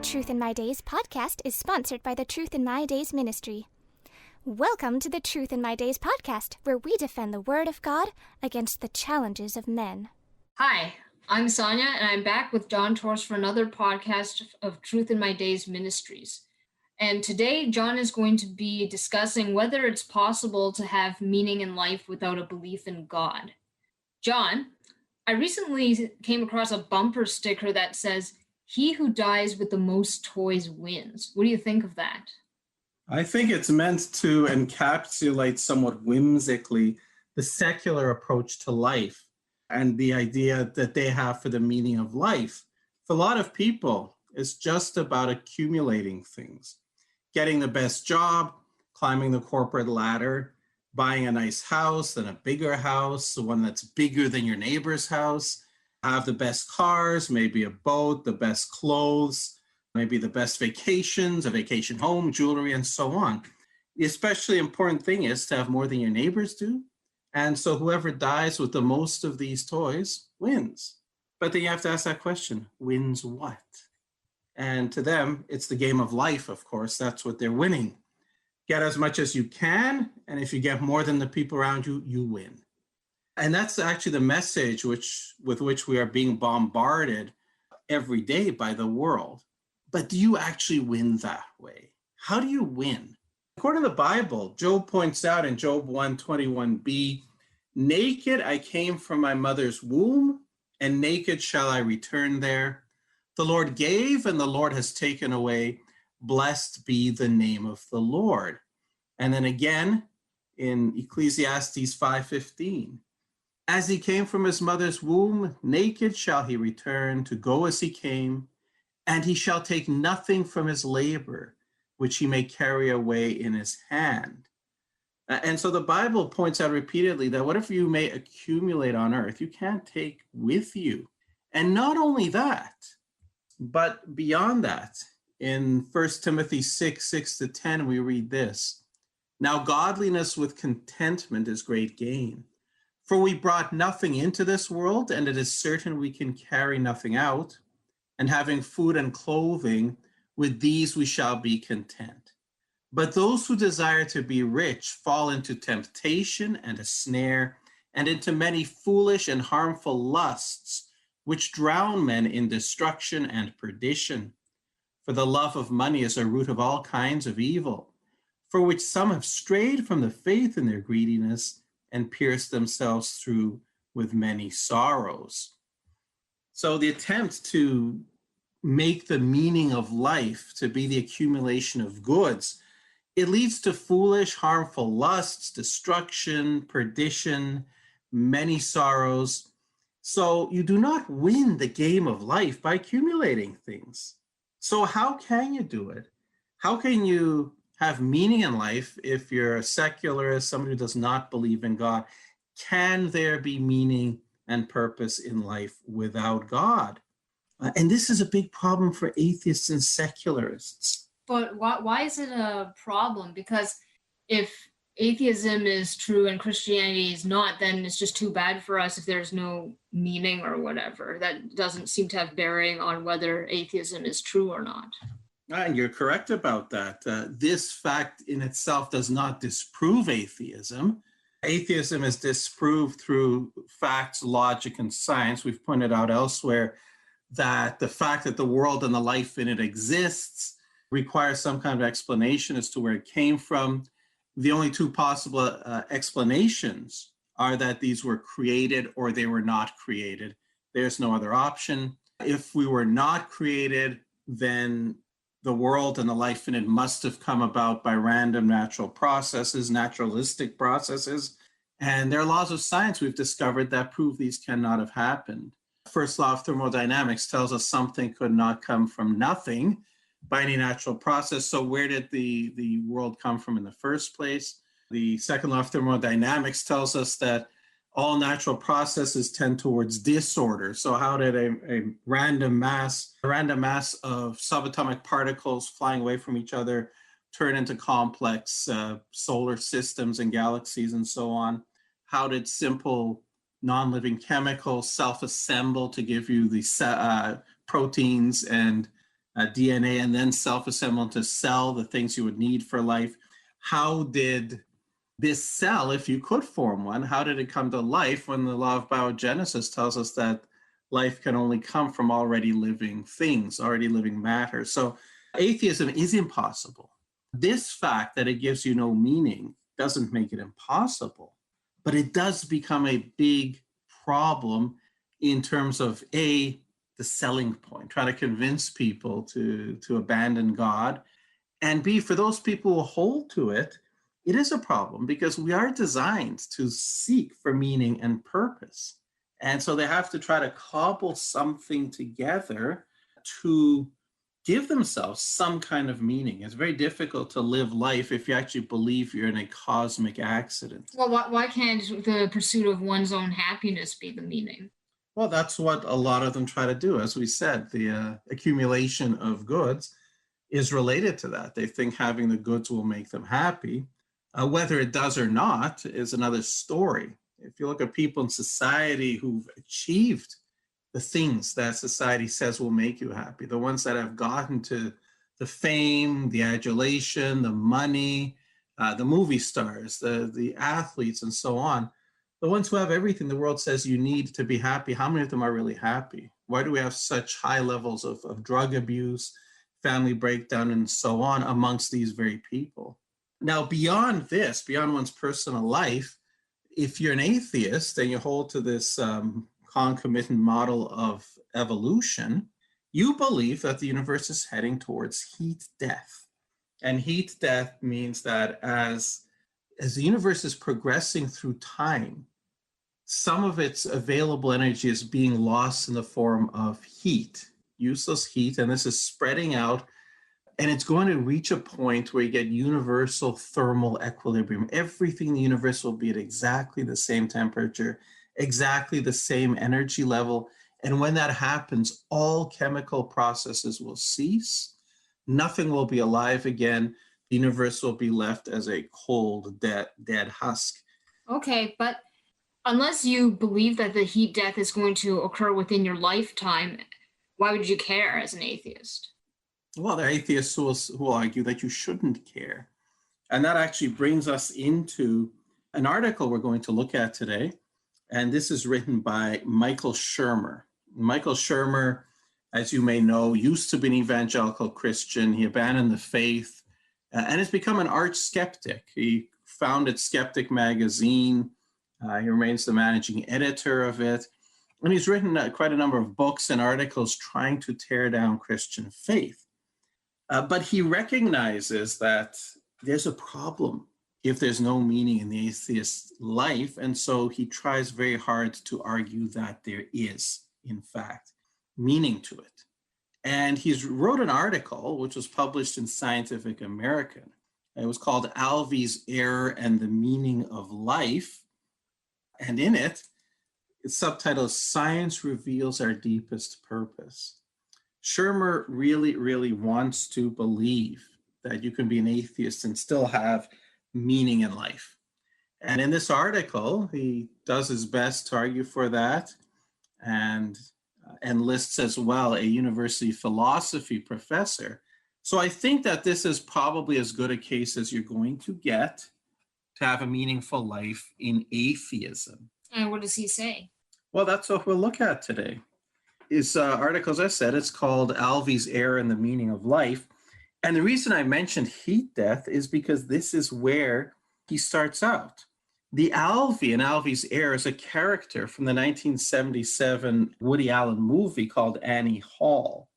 Truth in My Days podcast is sponsored by the Truth in My Days ministry. Welcome to the Truth in My Days podcast, where we defend the Word of God against the challenges of men. Hi, I'm Sonia, and I'm back with John Torres for another podcast of Truth in My Days Ministries. And today, John is going to be discussing whether it's possible to have meaning in life without a belief in God. John, I recently came across a bumper sticker that says, "He who dies with the most toys wins." What do you think of that? I think it's meant to encapsulate somewhat whimsically the secular approach to life and the idea that they have for the meaning of life. For a lot of people, it's just about accumulating things, getting the best job, climbing the corporate ladder, buying a nice house and a bigger house, the one that's bigger than your neighbor's house, have the best cars, maybe a boat, the best clothes, maybe the best vacations, a vacation home, jewelry, and so on. The especially important thing is to have more than your neighbors do. And so whoever dies with the most of these toys wins. But then you have to ask that question, wins what? And to them, it's the game of life, of course. That's what they're winning. Get as much as you can, and if you get more than the people around you, you win. And that's actually the message with which we are being bombarded every day by the world. But do you actually win that way? How do you win? According to the Bible, Job points out in Job 1:21b, "Naked I came from my mother's womb, and naked shall I return there. The Lord gave, and the Lord has taken away. Blessed be the name of the Lord." And then again in Ecclesiastes 5:15, "As he came from his mother's womb, naked shall he return to go as he came, and he shall take nothing from his labor, which he may carry away in his hand." And so the Bible points out repeatedly that whatever you may accumulate on earth, you can't take with you. And not only that, but beyond that, in 1 Timothy 6:6-10, we read this, "Now godliness with contentment is great gain. For we brought nothing into this world, and it is certain we can carry nothing out. And having food and clothing, with these we shall be content. But those who desire to be rich fall into temptation and a snare, and into many foolish and harmful lusts, which drown men in destruction and perdition. For the love of money is a root of all kinds of evil, for which some have strayed from the faith in their greediness, and pierced themselves through with many sorrows." So the attempt to make the meaning of life to be the accumulation of goods, it leads to foolish, harmful lusts, destruction, perdition, many sorrows. So you do not win the game of life by accumulating things. So how can you do it? How can you have meaning in life if you're a secularist, somebody who does not believe in God? Can there be meaning and purpose in life without God? And this is a big problem for atheists and secularists. But why is it a problem? Because if atheism is true and Christianity is not, then it's just too bad for us if there's no meaning or whatever. That doesn't seem to have bearing on whether atheism is true or not. And you're correct about that. This fact in itself does not disprove atheism. Atheism is disproved through facts, logic, and science. We've pointed out elsewhere that the fact that the world and the life in it exists requires some kind of explanation as to where it came from. The only two possible explanations are that these were created or they were not created. There's no other option. If we were not created, then the world and the life in it must have come about by random natural processes, naturalistic processes. And there are laws of science we've discovered that prove these cannot have happened. First law of thermodynamics tells us something could not come from nothing by any natural process. So where did the world come from in the first place? The second law of thermodynamics tells us that all natural processes tend towards disorder. So how did a random mass of subatomic particles flying away from each other turn into complex solar systems and galaxies and so on? How did simple non-living chemicals self-assemble to give you the proteins and DNA and then self-assemble to cell the things you would need for life. How did this cell, if you could form one, how did it come to life when the law of biogenesis tells us that life can only come from already living things, already living matter? So atheism is impossible. This fact that it gives you no meaning doesn't make it impossible, but it does become a big problem in terms of the selling point, trying to convince people to abandon God, and B, for those people who hold to it, it is a problem because we are designed to seek for meaning and purpose. And so they have to try to cobble something together to give themselves some kind of meaning. It's very difficult to live life if you actually believe you're in a cosmic accident. Well, why can't the pursuit of one's own happiness be the meaning? Well, that's what a lot of them try to do. As we said, the accumulation of goods is related to that. They think having the goods will make them happy. Whether it does or not is another story. If you look at people in society who've achieved the things that society says will make you happy, the ones that have gotten to the fame, the adulation, the money, the movie stars, the athletes, and so on, the ones who have everything the world says you need to be happy, how many of them are really happy? Why do we have such high levels of drug abuse, family breakdown, and so on amongst these very people? Now, beyond this, beyond one's personal life, if you're an atheist and you hold to this concomitant model of evolution, you believe that the universe is heading towards heat death. And heat death means that as the universe is progressing through time, some of its available energy is being lost in the form of heat, useless heat, and this is spreading out, and it's going to reach a point where you get universal thermal equilibrium. Everything in the universe will be at exactly the same temperature, exactly the same energy level, and when that happens, all chemical processes will cease. Nothing will be alive again. The universe will be left as a cold, dead husk. Okay, but unless you believe that the heat death is going to occur within your lifetime, why would you care as an atheist? Well, there are atheists who will argue that you shouldn't care. And that actually brings us into an article we're going to look at today. And this is written by Michael Shermer. Michael Shermer, as you may know, used to be an evangelical Christian. He abandoned the faith and has become an arch skeptic. He founded Skeptic magazine. He remains the managing editor of it. And he's written quite a number of books and articles trying to tear down Christian faith. But he recognizes that there's a problem if there's no meaning in the atheist's life. And so he tries very hard to argue that there is, in fact, meaning to it. And he's wrote an article, which was published in Scientific American. It was called Alvey's Error and the Meaning of Life. And in it, it's subtitled, Science Reveals Our Deepest Purpose. Shermer really, really wants to believe that you can be an atheist and still have meaning in life. And in this article, he does his best to argue for that and lists as well a university philosophy professor. So I think that this is probably as good a case as you're going to get to have a meaningful life in atheism. And what does he say? Well, that's what we'll look at today. His article, as I said, it's called Alvey's Error and the Meaning of Life. And the reason I mentioned heat death is because this is where he starts out. The Alvey in Alvey's Error is a character from the 1977 Woody Allen movie called Annie Hall.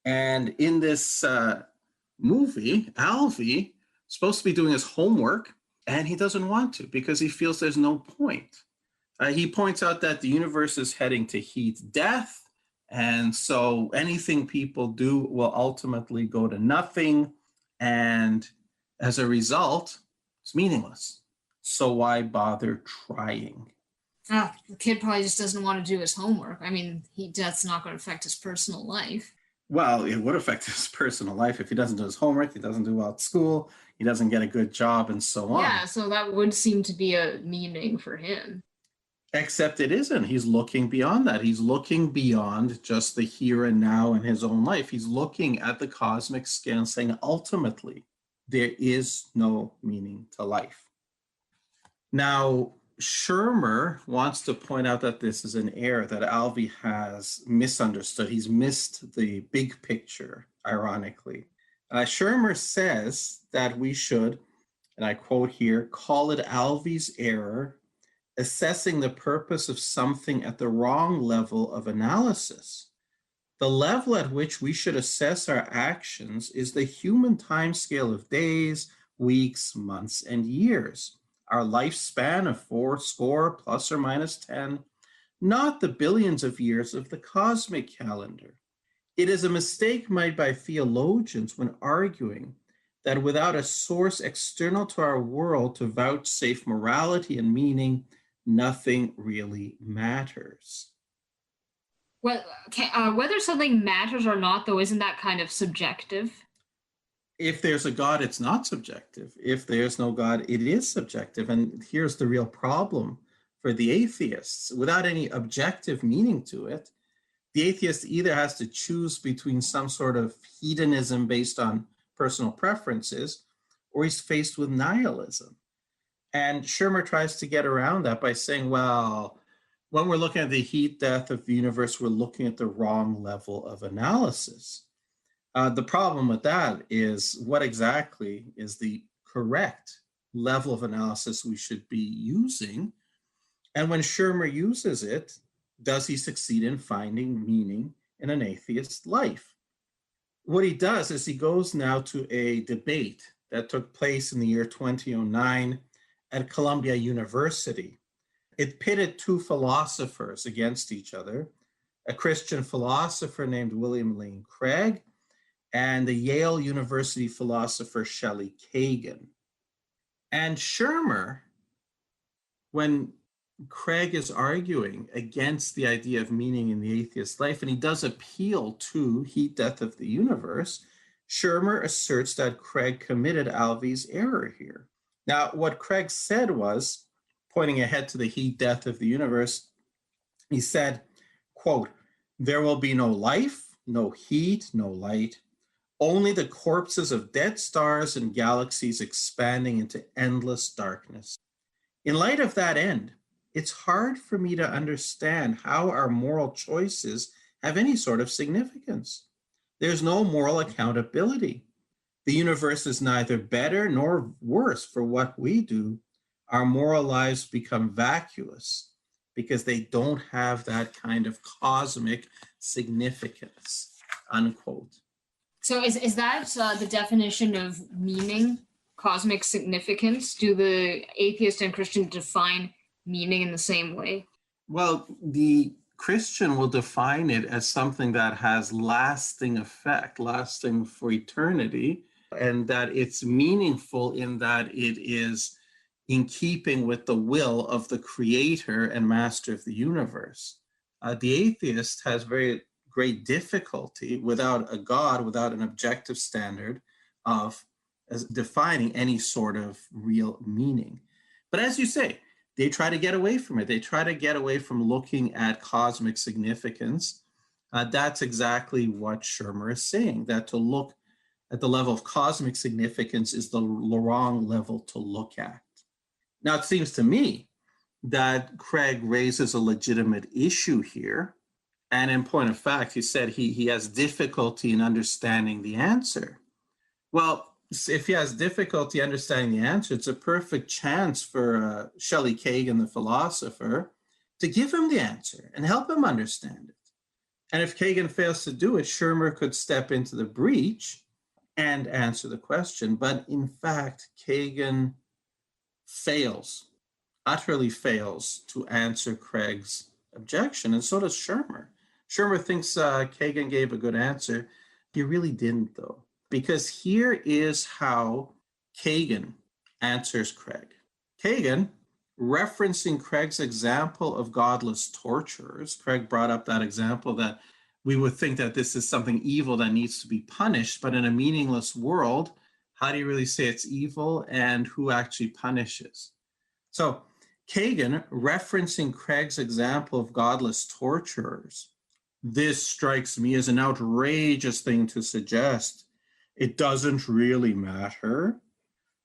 And in this movie, Alvey is supposed to be doing his homework, and he doesn't want to because he feels there's no point. He points out that the universe is heading to heat death, and so anything people do will ultimately go to nothing, and as a result, it's meaningless. So why bother trying? The kid probably just doesn't want to do his homework. I mean, that's not going to affect his personal life. Well, it would affect his personal life if he doesn't do his homework, he doesn't do well at school, he doesn't get a good job, and so on. Yeah, so that would seem to be a meaning for him. Except it isn't. He's looking beyond that. He's looking beyond just the here and now in his own life. He's looking at the cosmic scale and saying, ultimately, there is no meaning to life. Now, Schirmer wants to point out that this is an error that Alvey has misunderstood. He's missed the big picture, ironically. Schirmer says that we should, and I quote here, call it Alvey's error, assessing the purpose of something at the wrong level of analysis. The level at which we should assess our actions is the human timescale of days, weeks, months, and years, our lifespan of 40 plus or minus 10, not the billions of years of the cosmic calendar. It is a mistake made by theologians when arguing that without a source external to our world to vouchsafe morality and meaning, nothing really matters. Well, whether something matters or not, though, isn't that kind of subjective? If there's a God, it's not subjective. If there's no God, it is subjective. And here's the real problem for the atheists. Without any objective meaning to it, the atheist either has to choose between some sort of hedonism based on personal preferences, or he's faced with nihilism. And Schirmer tries to get around that by saying, well, when we're looking at the heat death of the universe, we're looking at the wrong level of analysis. The problem with that is what exactly is the correct level of analysis we should be using? And when Schirmer uses it, does he succeed in finding meaning in an atheist life? What he does is he goes now to a debate that took place in the year 2009 at Columbia University. It pitted two philosophers against each other, a Christian philosopher named William Lane Craig and the Yale University philosopher Shelley Kagan. And Schirmer, when Craig is arguing against the idea of meaning in the atheist life, and he does appeal to heat death of the universe, Schirmer asserts that Craig committed Alvey's error here. Now, what Craig said was, pointing ahead to the heat death of the universe, he said, quote, "There will be no life, no heat, no light, only the corpses of dead stars and galaxies expanding into endless darkness. In light of that end, it's hard for me to understand how our moral choices have any sort of significance. There's no moral accountability. The universe is neither better nor worse for what we do. Our moral lives become vacuous because they don't have that kind of cosmic significance," unquote. So is that the definition of meaning, cosmic significance? Do the atheist and Christian define meaning in the same way? Well, the Christian will define it as something that has lasting effect, lasting for eternity, and that it's meaningful in that it is in keeping with the will of the creator and master of the universe. The atheist has very great difficulty without a God, without an objective standard of defining any sort of real meaning. But as you say, they try to get away from it. They try to get away from looking at cosmic significance. That's exactly what Schirmer is saying, that to look at the level of cosmic significance is the wrong level to look at. Now, it seems to me that Craig raises a legitimate issue here. And in point of fact, he said he has difficulty in understanding the answer. Well, if he has difficulty understanding the answer, it's a perfect chance for Shelley Kagan, the philosopher, to give him the answer and help him understand it. And if Kagan fails to do it, Schirmer could step into the breach and answer the question. But in fact, Kagan utterly fails to answer Craig's objection, and so does Schirmer. Schirmer thinks Kagan gave a good answer. He really didn't, though, because here is how Kagan answers Craig. Kagan, referencing Craig's example of godless torturers, Craig brought up that example that we would think that this is something evil that needs to be punished, but in a meaningless world, how do you really say it's evil and who actually punishes? So Kagan, referencing Craig's example of godless torturers, this strikes me as an outrageous thing to suggest. It doesn't really matter.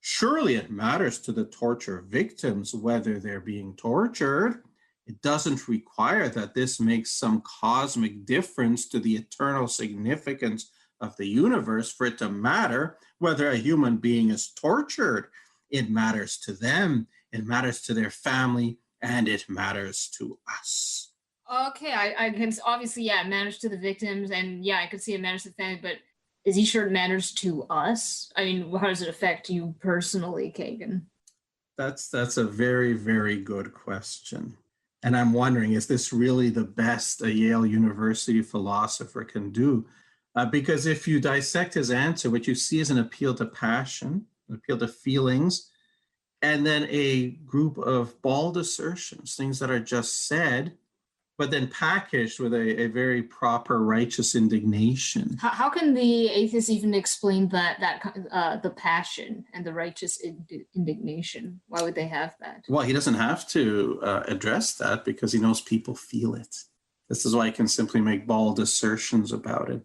Surely it matters to the torture victims whether they're being tortured. It doesn't require that this makes some cosmic difference to the eternal significance of the universe for it to matter whether a human being is tortured. It matters to them, it matters to their family, and it matters to us. Okay, I can obviously, yeah, it matters to the victims, and yeah, I could see it matters to the family, but is he sure it matters to us? I mean, how does it affect you personally, Kagan? That's a very, very good question. And I'm wondering, is this really the best a Yale University philosopher can do? Because if you dissect his answer, what you see is an appeal to passion, an appeal to feelings, and then a group of bald assertions, things that are just said, but then packaged with a very proper righteous indignation. How can the atheists even explain the passion and the righteous indignation? Why would they have that? Well, he doesn't have to address that because he knows people feel it. This is why he can simply make bald assertions about it.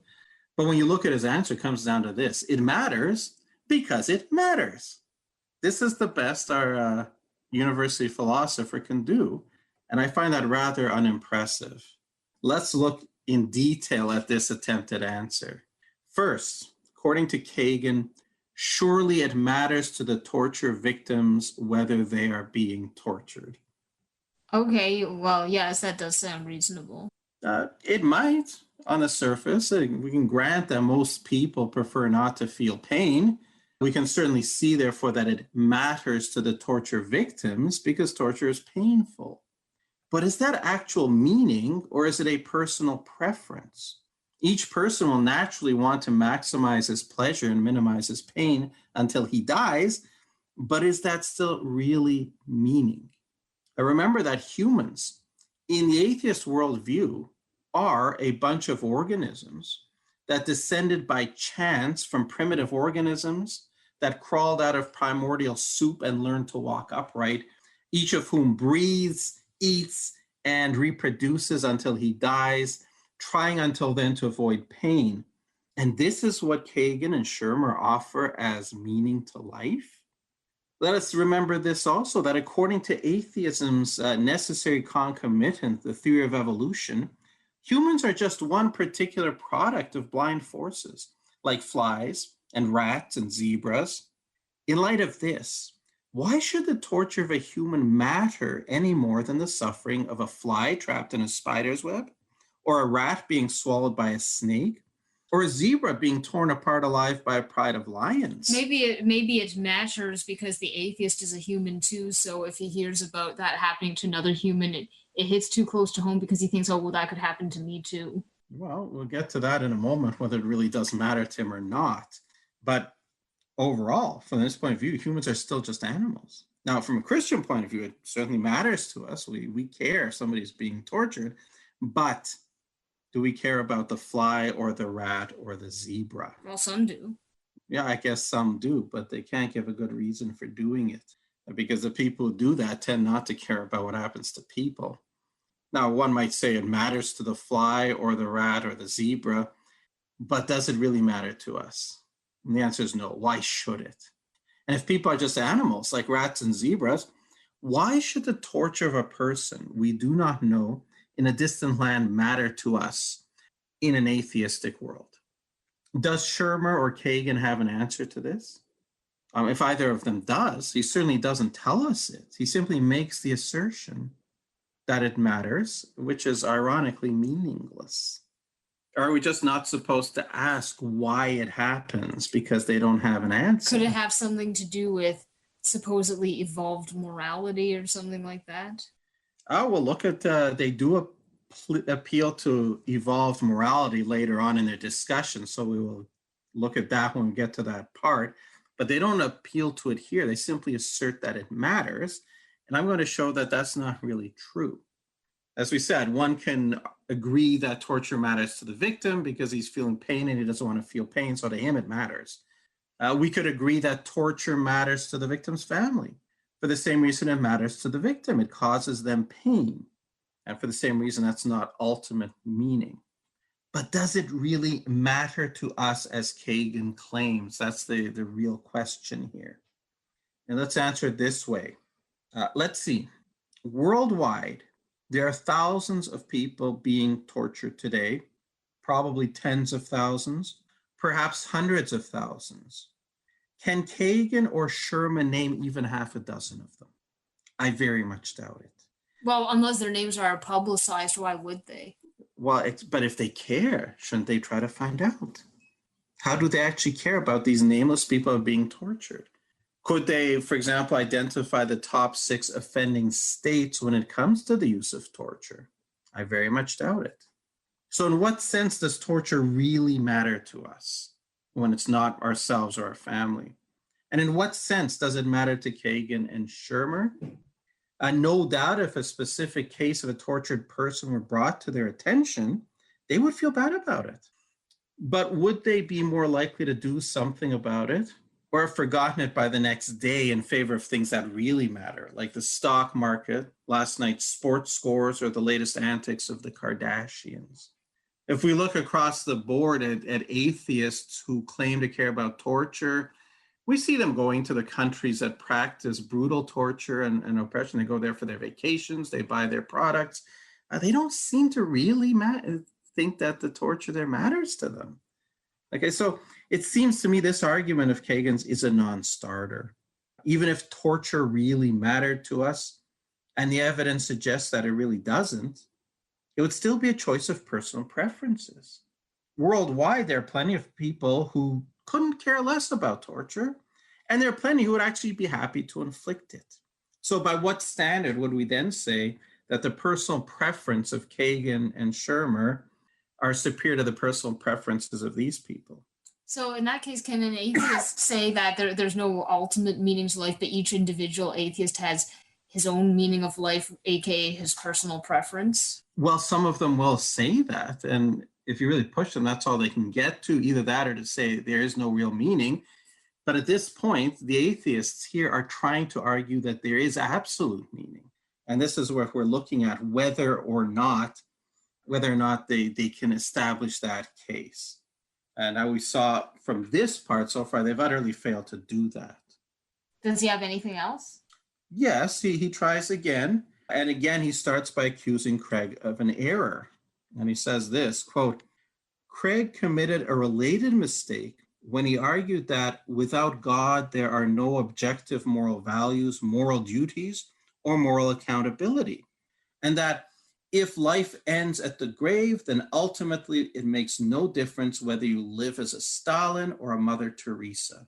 But when you look at his answer, it comes down to this. It matters because it matters. This is the best our university philosopher can do. And I find that rather unimpressive. Let's look in detail at this attempted answer. First, according to Kagan, surely it matters to the torture victims whether they are being tortured. Okay, well, yes, that does sound reasonable. It might, on the surface. We can grant that most people prefer not to feel pain. We can certainly see, therefore, that it matters to the torture victims because torture is painful. But is that actual meaning, or is it a personal preference? Each person will naturally want to maximize his pleasure and minimize his pain until he dies, but is that still really meaning? I remember that humans, in the atheist worldview, are a bunch of organisms that descended by chance from primitive organisms that crawled out of primordial soup and learned to walk upright, each of whom breathes, eats, and reproduces until he dies, trying until then to avoid pain. And this is what Kagan and Schirmer offer as meaning to life. Let us remember this also, that according to atheism's necessary concomitant, the theory of evolution, humans are just one particular product of blind forces, like flies and rats and zebras. In light of this, why should the torture of a human matter any more than the suffering of a fly trapped in a spider's web, or a rat being swallowed by a snake, or a zebra being torn apart alive by a pride of lions? Maybe it matters because the atheist is a human too, so if he hears about that happening to another human, it hits too close to home because he thinks, oh, well, that could happen to me too. Well, we'll get to that in a moment, whether it really does matter to him or not. But overall, from this point of view, humans are still just animals. Now, from a Christian point of view, it certainly matters to us. We care if somebody's being tortured, but do we care about the fly or the rat or the zebra? Well, some do. Yeah, I guess some do, but they can't give a good reason for doing it, because the people who do that tend not to care about what happens to people. Now, one might say it matters to the fly or the rat or the zebra, but does it really matter to us? And the answer is no. Why should it? And if people are just animals like rats and zebras, why should the torture of a person we do not know in a distant land matter to us in an atheistic world? Does Schirmer or Kagan have an answer to this? If either of them does, he certainly doesn't tell us it. He simply makes the assertion that it matters, which is ironically meaningless. Are we just not supposed to ask why it happens because they don't have an answer? Could it have something to do with supposedly evolved morality or something like that? Oh, well, look at, they do appeal to evolved morality later on in their discussion, so we will look at that when we get to that part. But they don't appeal to it here. They simply assert that it matters. And I'm going to show that that's not really true. As we said, one can agree that torture matters to the victim because he's feeling pain and he doesn't want to feel pain, so to him it matters. We could agree that torture matters to the victim's family For the same reason it matters to the victim, it causes them pain. And for the same reason, that's not ultimate meaning. But does it really matter to us as Kagan claims? That's the real question here. And let's answer it this way. Let's see. Worldwide, there are thousands of people being tortured today, probably tens of thousands, perhaps hundreds of thousands. Can Kagan or Sherman name even half a dozen of them? I very much doubt it. Well, unless their names are publicized, why would they? Well, but if they care, shouldn't they try to find out? How do they actually care about these nameless people being tortured? Could they, for example, identify the top 6 offending states when it comes to the use of torture? I very much doubt it. So in what sense does torture really matter to us when it's not ourselves or our family? And in what sense does it matter to Kagan and Shermer? No doubt if a specific case of a tortured person were brought to their attention, they would feel bad about it. But would they be more likely to do something about it or have forgotten it by the next day in favor of things that really matter, like the stock market, last night's sports scores, or the latest antics of the Kardashians? If we look across the board at atheists who claim to care about torture, we see them going to the countries that practice brutal torture and oppression. They go there for their vacations, they buy their products. They don't seem to really think that the torture there matters to them. Okay, so it seems to me this argument of Kagan's is a non-starter. Even if torture really mattered to us, and the evidence suggests that it really doesn't, it would still be a choice of personal preferences. Worldwide, there are plenty of people who couldn't care less about torture, and there are plenty who would actually be happy to inflict it. So by what standard would we then say that the personal preference of Kagan and Shermer are superior to the personal preferences of these people? So in that case, can an atheist say that there's no ultimate meaning to life, but each individual atheist has his own meaning of life, aka his personal preference? Well, some of them will say that, and if you really push them, that's all they can get to, either that or to say there is no real meaning. But at this point, the atheists here are trying to argue that there is absolute meaning. And this is where we're looking at whether or not they can establish that case. And now we saw from this part so far, they've utterly failed to do that. Does he have anything else? Yes, he tries again. And again, he starts by accusing Craig of an error. And he says this, quote, Craig committed a related mistake when he argued that without God, there are no objective moral values, moral duties, or moral accountability. And that if life ends at the grave, then ultimately it makes no difference whether you live as a Stalin or a Mother Teresa.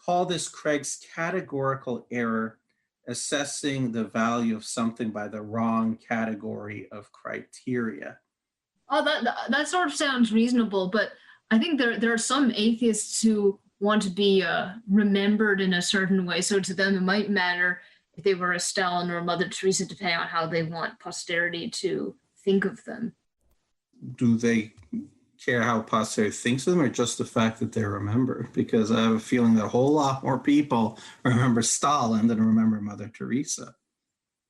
Call this Craig's categorical error, assessing the value of something by the wrong category of criteria. Oh, that sort of sounds reasonable, but I think there are some atheists who want to be remembered in a certain way. So to them, it might matter if they were a Stalin or a Mother Teresa, depending on how they want posterity to think of them. Do they care how posterity thinks of them, or just the fact that they're remembered? Because I have a feeling that a whole lot more people remember Stalin than remember Mother Teresa.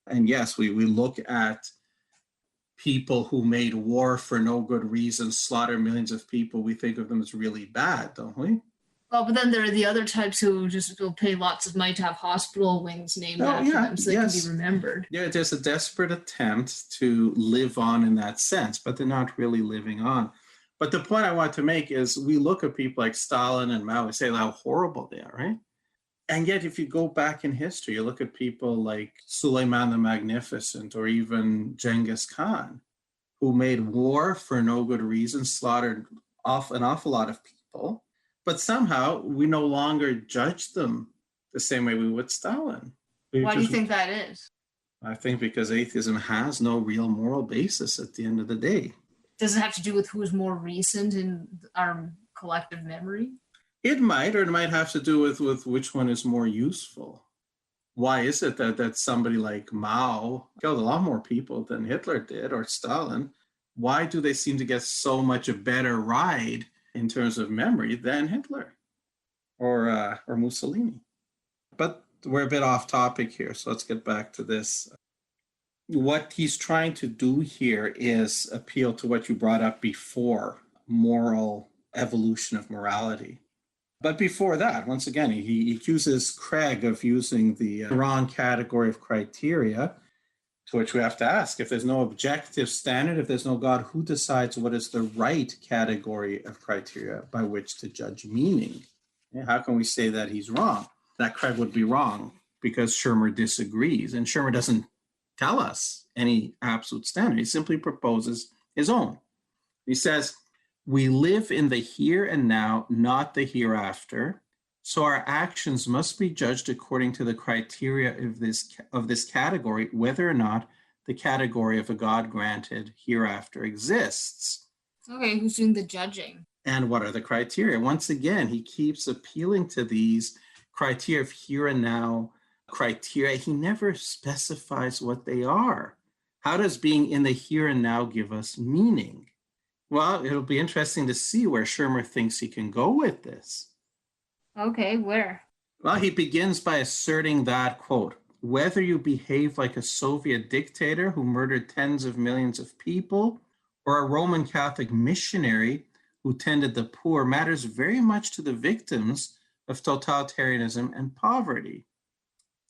And yes, we look at people who made war for no good reason, slaughter millions of people. We think of them as really bad, don't we? Well, but then there are the other types who just will pay lots of money to have hospital wings named after them so they can be remembered. Yeah, there's a desperate attempt to live on in that sense, but they're not really living on. But the point I want to make is we look at people like Stalin and Mao and say how horrible they are, right? And yet, if you go back in history, you look at people like Suleiman the Magnificent or even Genghis Khan, who made war for no good reason, slaughtered an awful lot of people, but somehow we no longer judge them the same way we would Stalin. Why do you think that is? I think because atheism has no real moral basis at the end of the day. Does it have to do with who is more recent in our collective memory? It might, or it might have to do with which one is more useful. Why is it that somebody like Mao killed a lot more people than Hitler did, or Stalin? Why do they seem to get so much a better ride in terms of memory than Hitler or Mussolini? But we're a bit off topic here, so let's get back to this. What he's trying to do here is appeal to what you brought up before, moral evolution of morality. But before that, once again, he accuses Craig of using the wrong category of criteria, to which we have to ask, if there's no objective standard, if there's no God, who decides what is the right category of criteria by which to judge meaning? How can we say that he's wrong, that Craig would be wrong, because Schirmer disagrees? And Schirmer doesn't tell us any absolute standard. He simply proposes his own. He says, we live in the here and now, not the hereafter. So our actions must be judged according to the criteria of this category, whether or not the category of a God-granted hereafter exists. Okay, who's doing the judging? And what are the criteria? Once again, he keeps appealing to these criteria of here and now criteria. He never specifies what they are. How does being in the here and now give us meaning? Well, it'll be interesting to see where Schirmer thinks he can go with this. Okay, where? Well, he begins by asserting that, quote, whether you behave like a Soviet dictator who murdered tens of millions of people or a Roman Catholic missionary who tended the poor matters very much to the victims of totalitarianism and poverty.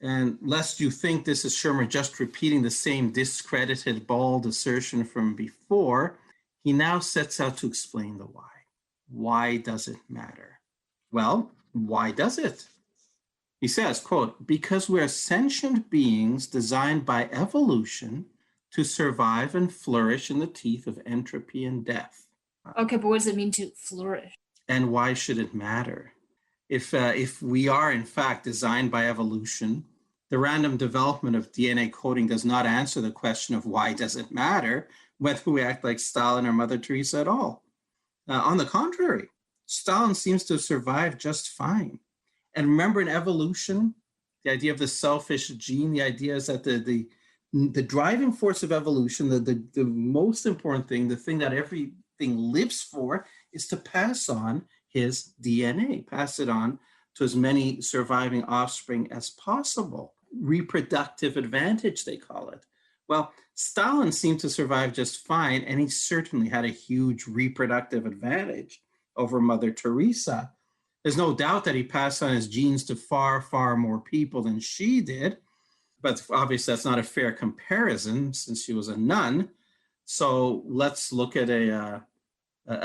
And lest you think this is Schirmer just repeating the same discredited, bald assertion from before, he now sets out to explain the why. Why does it matter? Well, why does it? He says, quote, because we're sentient beings designed by evolution to survive and flourish in the teeth of entropy and death. Okay, but what does it mean to flourish? And why should it matter? If we are, in fact, designed by evolution, the random development of DNA coding does not answer the question of why does it matter whether we act like Stalin or Mother Teresa at all. On the contrary, Stalin seems to have survived just fine. And remember, in evolution, the idea of the selfish gene, the idea is that the driving force of evolution, the most important thing, the thing that everything lives for, is to pass on his DNA, pass it on to as many surviving offspring as possible. Reproductive advantage, they call it. Well, Stalin seemed to survive just fine, and he certainly had a huge reproductive advantage over Mother Teresa. There's no doubt that he passed on his genes to far, far more people than she did, but obviously that's not a fair comparison since she was a nun. So let's look at a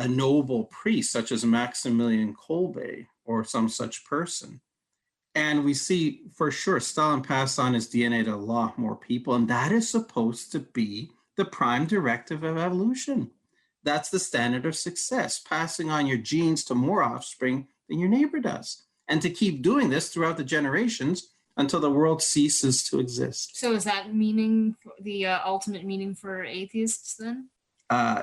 noble priest such as Maximilian Kolbe or some such person. And we see for sure Stalin passed on his DNA to a lot more people, and that is supposed to be the prime directive of evolution. That's the standard of success, passing on your genes to more offspring than your neighbor does, and to keep doing this throughout the generations until the world ceases to exist. So is that the ultimate meaning for atheists then?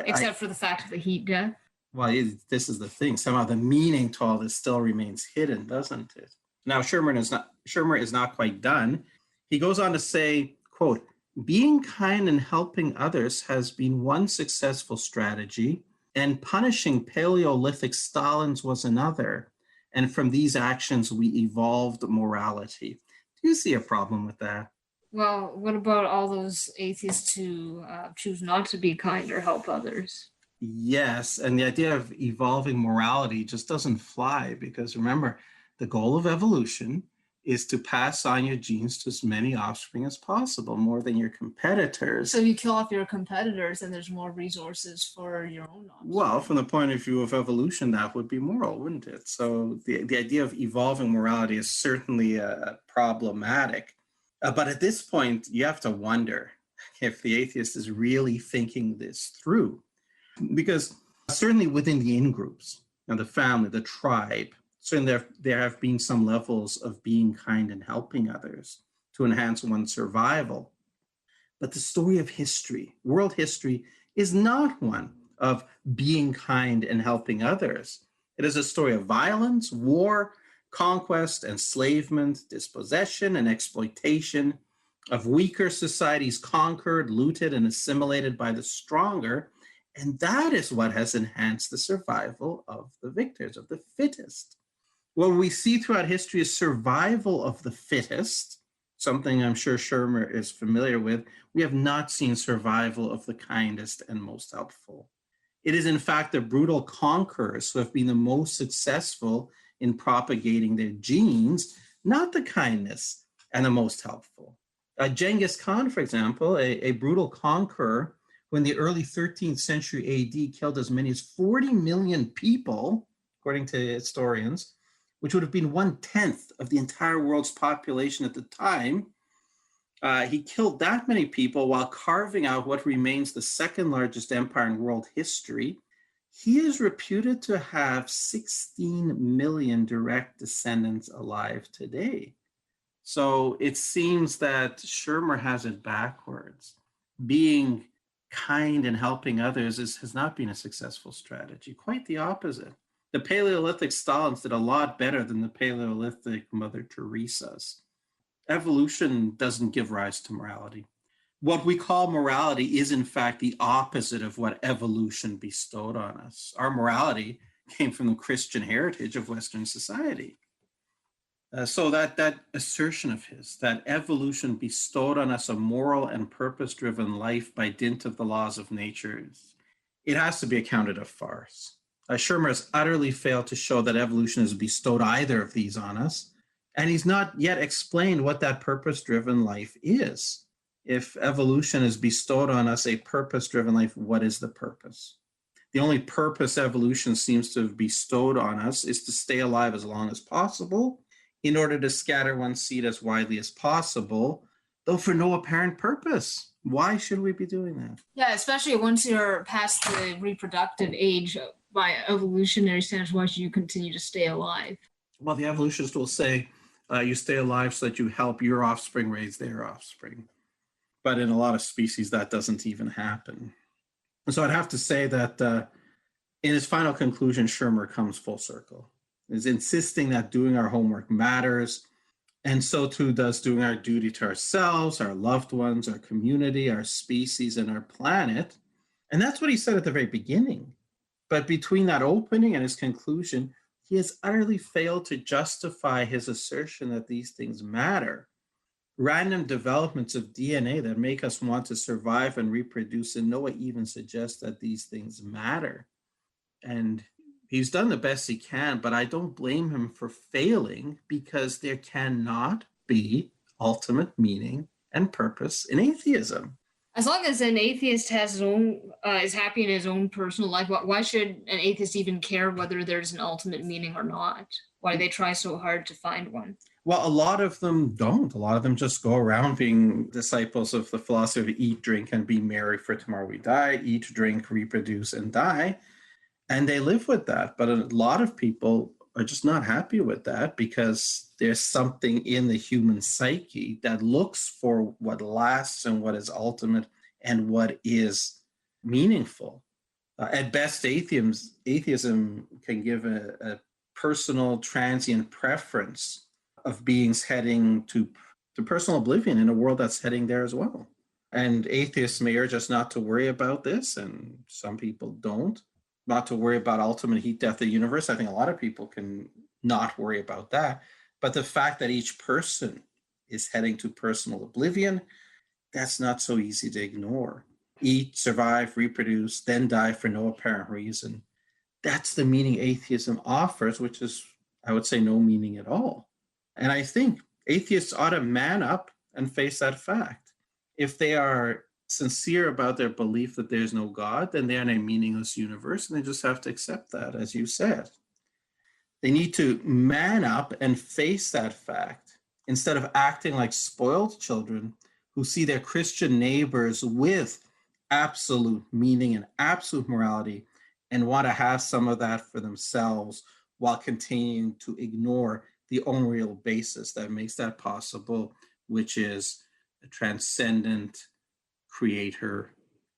Except for the fact of the heat death? Well, this is the thing. Somehow the meaning to all this still remains hidden, doesn't it? Now, Schirmer is not quite done. He goes on to say, quote, being kind and helping others has been one successful strategy, and punishing Paleolithic Stalins was another. And from these actions, we evolved morality. Do you see a problem with that? Well, what about all those atheists who choose not to be kind or help others? Yes, and the idea of evolving morality just doesn't fly, because remember, the goal of evolution is to pass on your genes to as many offspring as possible, more than your competitors. So you kill off your competitors and there's more resources for your own offspring. Well, from the point of view of evolution, that would be moral, wouldn't it? So the idea of evolving morality is certainly problematic. But at this point, you have to wonder if the atheist is really thinking this through. Because certainly within the in-groups, the family, the tribe, certainly there have been some levels of being kind and helping others to enhance one's survival. But the story of history, world history, is not one of being kind and helping others. It is a story of violence, war, conquest, enslavement, dispossession, and exploitation, of weaker societies conquered, looted, and assimilated by the stronger. And that is what has enhanced the survival of the victors, of the fittest. What we see throughout history is survival of the fittest, something I'm sure Shermer is familiar with. We have not seen survival of the kindest and most helpful. It is, in fact, the brutal conquerors who have been the most successful in propagating their genes, not the kindness and the most helpful. Genghis Khan, for example, a brutal conqueror who in the early 13th century AD killed as many as 40 million people, according to historians, which would have been 1/10 of the entire world's population at the time. He killed that many people while carving out what remains the second largest empire in world history. He is reputed to have 16 million direct descendants alive today. So it seems that Shermer has it backwards. Being kind and helping others has not been a successful strategy. Quite the opposite. The Paleolithic Stalins did a lot better than the Paleolithic Mother Teresas. Evolution doesn't give rise to morality. What we call morality is, in fact, the opposite of what evolution bestowed on us. Our morality came from the Christian heritage of Western society. So that assertion of his, that evolution bestowed on us a moral and purpose-driven life by dint of the laws of nature, it has to be accounted a farce. Shermer has utterly failed to show that evolution has bestowed either of these on us, and he's not yet explained what that purpose-driven life is. If evolution has bestowed on us a purpose-driven life, what is the purpose? The only purpose evolution seems to have bestowed on us is to stay alive as long as possible in order to scatter one's seed as widely as possible, though for no apparent purpose. Why should we be doing that? Yeah, especially once you're past the reproductive age by evolutionary standards, why should you continue to stay alive? Well, the evolutionists will say you stay alive so that you help your offspring raise their offspring. But in a lot of species, that doesn't even happen. And so I'd have to say that in his final conclusion, Shermer comes full circle. Is insisting that doing our homework matters, and so too does doing our duty to ourselves, our loved ones, our community, our species, and our planet. And that's what he said at the very beginning. But between that opening and his conclusion, he has utterly failed to justify his assertion that these things matter. Random developments of DNA that make us want to survive and reproduce in no way even suggest that these things matter. And he's done the best he can, but I don't blame him for failing, because there cannot be ultimate meaning and purpose in atheism. As long as an atheist has his own, is happy in his own personal life, why should an atheist even care whether there's an ultimate meaning or not? Why do they try so hard to find one? Well, a lot of them don't. A lot of them just go around being disciples of the philosophy of eat, drink, and be merry, for tomorrow we die. Eat, drink, reproduce, and die. And they live with that. But a lot of people are just not happy with that, because there's something in the human psyche that looks for what lasts and what is ultimate and what is meaningful. At best, atheism can give a personal, transient preference of beings heading to personal oblivion in a world that's heading there as well. And atheists may urge us not to worry about this, and some people don't. Not to worry about ultimate heat, death of the universe. I think a lot of people can not worry about that. But the fact that each person is heading to personal oblivion, that's not so easy to ignore. Eat, survive, reproduce, then die for no apparent reason. That's the meaning atheism offers, which is, I would say, no meaning at all. And I think atheists ought to man up and face that fact. If they are sincere about their belief that there's no God, then they're in a meaningless universe, and they just have to accept that, as you said. They need to man up and face that fact instead of acting like spoiled children who see their Christian neighbors with absolute meaning and absolute morality and want to have some of that for themselves while continuing to ignore the only real basis that makes that possible, which is a transcendent creator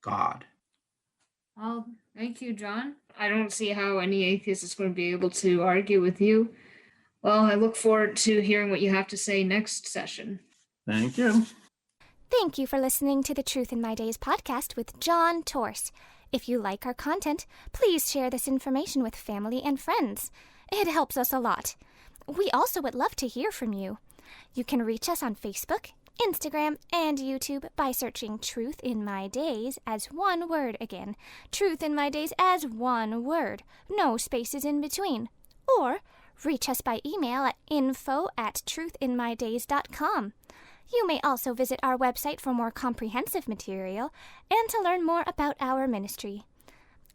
God. Well, thank you, John. I don't see how any atheist is going to be able to argue with you. Well, I look forward to hearing what you have to say next session. Thank you. Thank you for listening to the Truth in My Days podcast with John Torse. If you like our content, please share this information with family and friends. It helps us a lot. We also would love to hear from you. You can reach us on Facebook, Instagram, and YouTube by searching Truth in My Days as one word again. Truth in My Days as one word. No spaces in between. Or reach us by email at info@truthinmydays.com. You may also visit our website for more comprehensive material and to learn more about our ministry.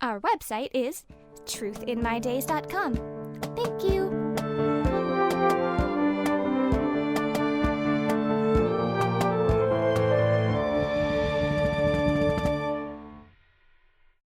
Our website is truthinmydays.com. Thank you.